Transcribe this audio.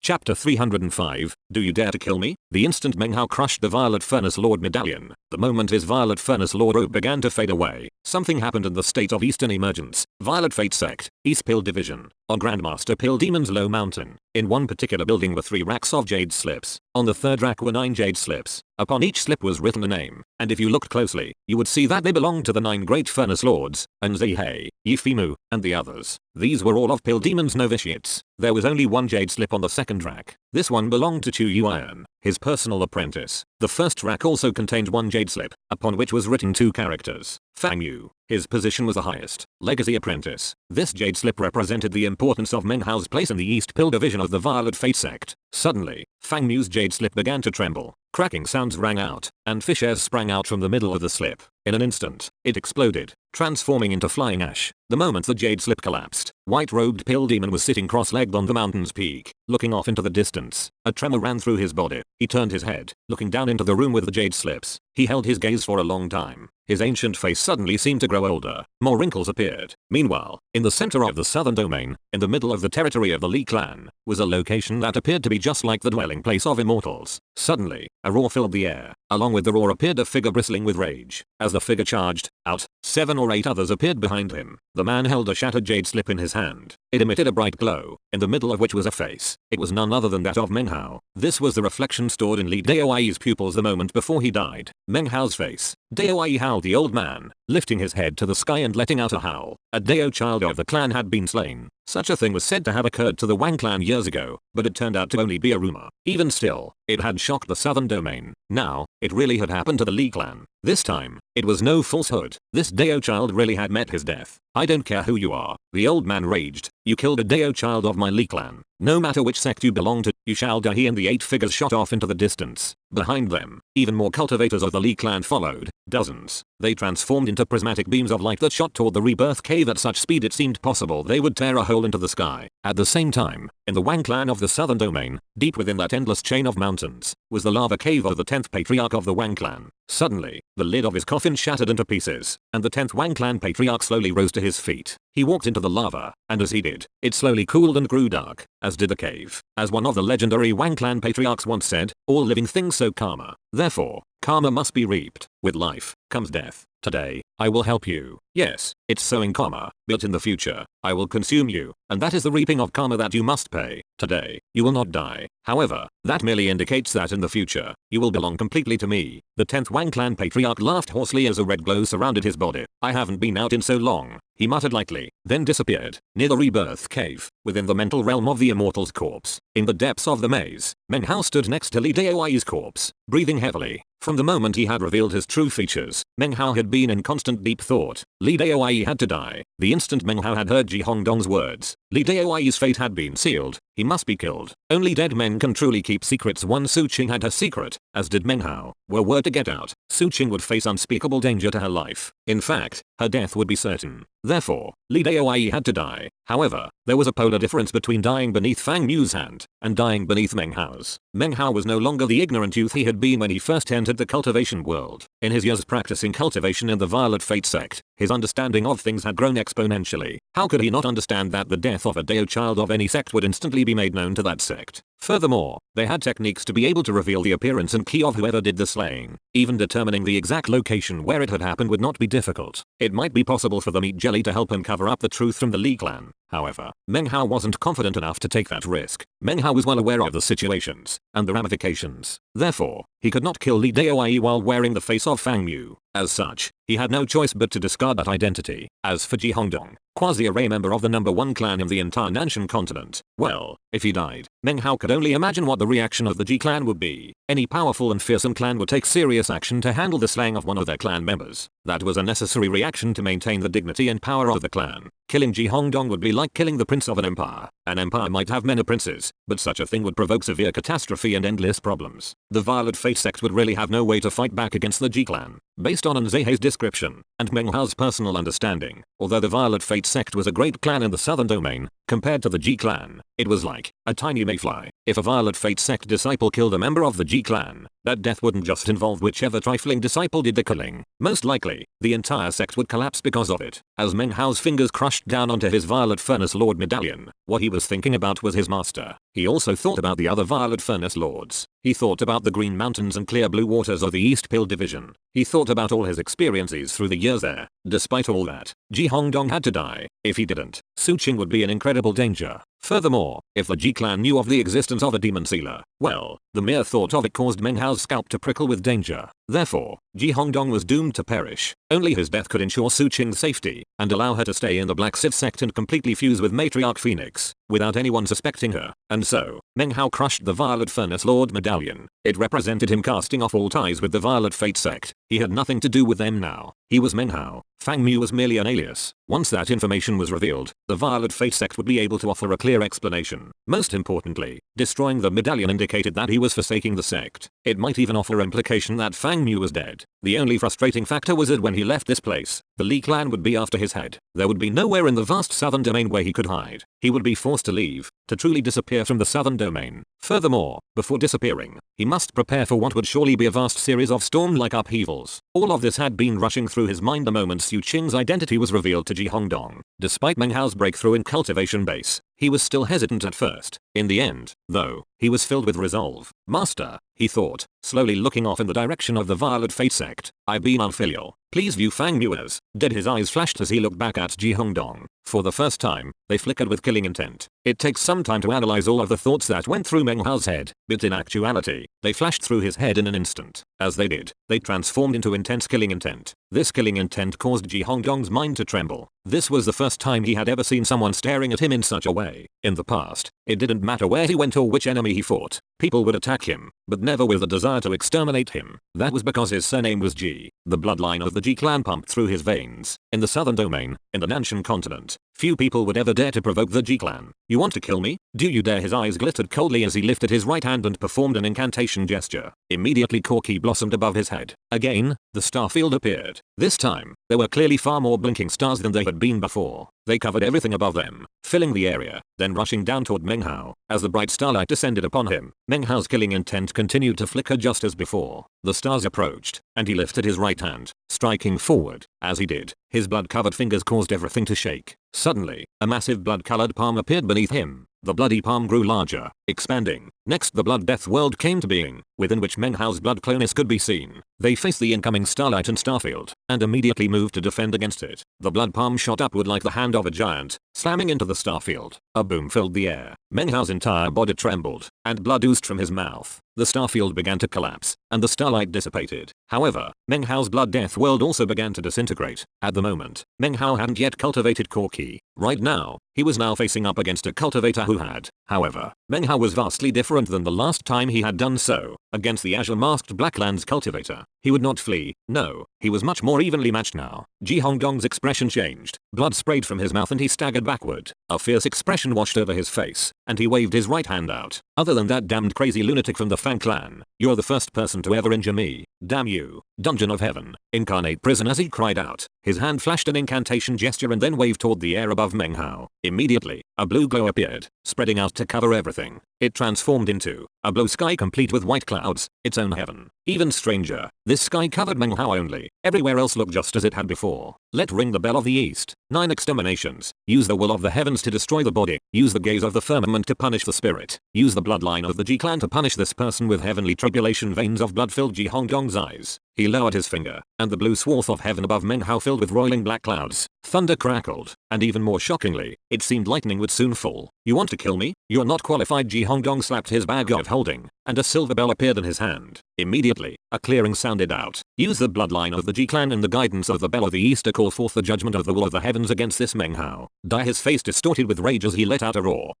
Chapter 305, Do You Dare to Kill Me? The instant Meng Hao crushed the Violet Furnace Lord medallion, the moment his Violet Furnace Lord robe began to fade away, something happened in the state of Eastern Emergence, Violet Fate Sect, East Pill Division, on Grandmaster Pill Demon's Low Mountain. In one particular building were 3 racks of jade slips. On the third rack were 9 jade slips. Upon each slip was written a name, and if you looked closely, you would see that they belonged to the 9 great Furnace Lords, Anzihei, Yifimu, and the others. These were all of Pill Demon's novitiates. There was only 1 jade slip on the second rack. This one belonged to Chu Yuan, his personal apprentice. The first rack also contained 1 jade slip, upon which was written 2 characters. Fang Yu. His position was the highest, legacy apprentice. This jade slip represented the importance of Meng Hao's place in the East Pill division of the Violet Fate Sect. Suddenly, Fang Yu's jade slip began to tremble. Cracking sounds rang out, and fish airs sprang out from the middle of the slip. In an instant, it exploded, transforming into flying ash. The moment the jade slip collapsed, white-robed Pill Demon was sitting cross-legged on the mountain's peak, looking off into the distance. A tremor ran through his body. He turned his head, looking down into the room with the jade slips. He held his gaze for a long time. His ancient face suddenly seemed to grow older. More wrinkles appeared. Meanwhile, in the center of the southern domain, in the middle of the territory of the Li clan, was a location that appeared to be just like the dwelling place of immortals. Suddenly, a roar filled the air. Along with the roar appeared a figure bristling with rage. As the figure charged out, 7 or 8 others appeared behind him. The man held a shattered jade slip in his hand. It emitted a bright glow, in the middle of which was a face. It was none other than that of Meng Hao. This was the reflection stored in Li Daoyi's pupils the moment before he died. Meng Hao's face. Daoyi howled the old man, lifting his head to the sky and letting out a howl. A Dao child of the clan had been slain. Such a thing was said to have occurred to the Wang clan years ago, but it turned out to only be a rumor. Even still, it had shocked the southern domain. Now, it really had happened to the Li clan. This time, it was no falsehood. This Dao child really had met his death. I don't care who you are, the old man raged. You killed a Dao child of my Li clan. No matter which sect you belong to, you shall die. He and the 8 figures shot off into the distance. Behind them, even more cultivators of the Li clan followed, dozens. They transformed into prismatic beams of light that shot toward the rebirth cave at such speed it seemed possible they would tear a hole into the sky. At the same time, in the Wang clan of the southern domain, deep within that endless chain of mountains, was the lava cave of the 10th patriarch of the Wang clan. Suddenly, the lid of his coffin shattered into pieces, and the 10th Wang clan patriarch slowly rose to his feet. He walked into the lava, and as he did, it slowly cooled and grew dark, as did the cave. As one of the legendary Wang clan patriarchs once said, all living things sow karma. Therefore, karma must be reaped. With life, comes death. Today, I will help you. Yes, it's sowing karma, but in the future, I will consume you, and that is the reaping of karma that you must pay. Today, you will not die. However, that merely indicates that in the future, you will belong completely to me. The 10th Wang clan patriarch laughed hoarsely as a red glow surrounded his body. I haven't been out in so long, he muttered lightly, then disappeared. Near the rebirth cave, within the mental realm of the immortal's corpse, in the depths of the maze, Meng Hao stood next to Li Daoyi's corpse, breathing heavily. From the moment he had revealed his true features, Meng Hao had been in constant deep thought. Li Daoyi had to die. The instant Meng Hao had heard Ji Hongdong's words, Li Daoyi's fate had been sealed. He must be killed. Only dead men can truly keep secrets. One Su Qing had her secret, as did Meng Hao. Were word to get out, Su Qing would face unspeakable danger to her life. In fact, her death would be certain. Therefore, Li Daoyi had to die. However, there was a polar difference between dying beneath Fang Yu's hand, and dying beneath Meng Hao's. Meng Hao was no longer the ignorant youth he had been when he first entered the cultivation world. In his years practicing cultivation in the Violet Fate Sect, his understanding of things had grown exponentially. How could he not understand that the death of a Dao child of any sect would instantly be made known to that sect? Furthermore, they had techniques to be able to reveal the appearance and key of whoever did the slaying. Even determining the exact location where it had happened would not be difficult. It might be possible for the meat jelly to help him cover up the truth from the Li clan. However, Meng Hao wasn't confident enough to take that risk. Meng Hao was well aware of the situations and the ramifications. Therefore, he could not kill Li Daoyi while wearing the face of Fang Yu. As such, he had no choice but to discard that identity. As for Ji Hongdong, quasi-array member of the #1 clan in the entire Nanshan continent, well, if he died, Meng Hao could only imagine what the reaction of the Ji clan would be. Any powerful and fearsome clan would take serious action to handle the slaying of one of their clan members. That was a necessary reaction to maintain the dignity and power of the clan. Killing Ji Hongdong would be like killing the prince of an empire. An empire might have many princes, but such a thing would provoke severe catastrophe and endless problems. The Violet Fate Sect would really have no way to fight back against the Ji clan. Based on Anzihei's description, and Meng Hao's personal understanding, although the Violet Fate Sect was a great clan in the southern domain, compared to the Ji clan, it was like a tiny mayfly. If a Violet Fate Sect disciple killed a member of the Ji clan, that death wouldn't just involve whichever trifling disciple did the killing. Most likely, the entire sect would collapse because of it. As Meng Hao's fingers crushed down onto his Violet Furnace Lord medallion, what he was thinking about was his master. He also thought about the other Violet Furnace Lords. He thought about the green mountains and clear blue waters of the East Pill Division. He thought about all his experiences through the years there. Despite all that, Ji Hongdong had to die. If he didn't, Su Qing would be in incredible danger. Furthermore, if the Ji clan knew of the existence of a demon sealer, well, the mere thought of it caused Meng Hao's scalp to prickle with danger. Therefore, Ji Hongdong was doomed to perish. Only his death could ensure Su Qing's safety and allow her to stay in the Black Sith sect and completely fuse with Matriarch Phoenix, without anyone suspecting her. And so, Meng Hao crushed the Violet Furnace Lord medallion. It represented him casting off all ties with the Violet Fate sect. He had nothing to do with them now. He was Meng Hao. Fang Mu was merely an alias. Once that information was revealed, the Violet Fate sect would be able to offer a clear explanation. Most importantly, destroying the medallion indicated that he was forsaking the sect. It might even offer implication that Fang Mu was dead. The only frustrating factor was that when he left this place, the Li clan would be after his head. There would be nowhere in the vast southern domain where he could hide. He would be forced to leave, to truly disappear from the southern domain. Furthermore, before disappearing, he must prepare for what would surely be a vast series of storm-like upheavals. All of this had been rushing through his mind the moment Su Qing's identity was revealed to Ji Hongdong. Despite Meng Hao's breakthrough in cultivation base, he was still hesitant at first. In the end, though, he was filled with resolve. Master, he thought, slowly looking off in the direction of the Violet Fate sect. I've been unfilial. Please view Fang Mu as dead. His eyes flashed as he looked back at Ji Hongdong. For the first time, they flickered with killing intent. It takes some time to analyze all of the thoughts that went through Meng Hao's head, but in actuality, they flashed through his head in an instant. As they did, they transformed into intense killing intent. This killing intent caused Ji Hongdong's mind to tremble. This was the first time he had ever seen someone staring at him in such a way. In the past, it didn't matter where he went or which enemy he fought. People would attack him, but never with a desire to exterminate him. That was because his surname was Ji. The bloodline of the Ji clan pumped through his veins. In the southern domain, in the Nanshan continent, few people would ever dare to provoke the Ji clan. You want to kill me? Do you dare? His eyes glittered coldly as he lifted his right hand and performed an incantation gesture. Immediately Corki blossomed above his head. Again, the star field appeared. This time, there were clearly far more blinking stars than there had been before. They covered everything above them, filling the area, then rushing down toward Meng Hao. As the bright starlight descended upon him, Meng Hao's killing intent continued to flicker just as before. The stars approached, and he lifted his right hand, striking forward. As he did, his blood-covered fingers caused everything to shake. Suddenly, a massive blood-colored palm appeared beneath him. The bloody palm grew larger, expanding. Next, the Blood Death World came to being, within which Meng Hao's blood clonus could be seen. They faced the incoming starlight and starfield, and immediately moved to defend against it. The blood palm shot upward like the hand of a giant, slamming into the starfield. A boom filled the air. Meng Hao's entire body trembled, and blood oozed from his mouth. The starfield began to collapse, and the starlight dissipated. However, Meng Hao's Blood Death World also began to disintegrate. At the moment, Meng Hao hadn't yet cultivated Corki. Right now, he was now facing up against a cultivator who had. However, Meng Hao was vastly different than the last time he had done so. Against the azure-masked Blacklands cultivator, he would not flee. No, he was much more evenly matched now. Ji Hongdong's expression changed. Blood sprayed from his mouth and he staggered backward. A fierce expression washed over his face, and he waved his right hand out. Other than that damned crazy lunatic from the Fang clan, you're the first person to ever injure me. Damn you. Dungeon of Heaven. Incarnate prison. As he cried out, his hand flashed an incantation gesture and then waved toward the air above Meng Hao. Immediately, a blue glow appeared, spreading out to cover everything. It transformed into a blue sky complete with white clouds, its own heaven. Even stranger, this sky covered Meng Hao only. Everywhere else looked just as it had before. Let ring the bell of the east. 9 exterminations. Use the will of the heavens to destroy the body. Use the gaze of the firmament to punish the spirit. Use the bloodline of the Ji clan to punish this person with heavenly tribulation. Veins of blood filled Ji Hongdong's eyes. He lowered his finger, and the blue swath of heaven above Meng Hao filled with roiling black clouds. Thunder crackled, and even more shockingly, it seemed lightning would soon fall. You want to kill me? You're not qualified. Ji Hongdong slapped his bag of holding, and a silver bell appeared in his hand. Immediately, a clearing sounded out. Use the bloodline of the Ji clan and the guidance of the bell of the east to call forth the judgment of the will of the heavens against this Meng Hao. Die. His face distorted with rage as he let out a roar.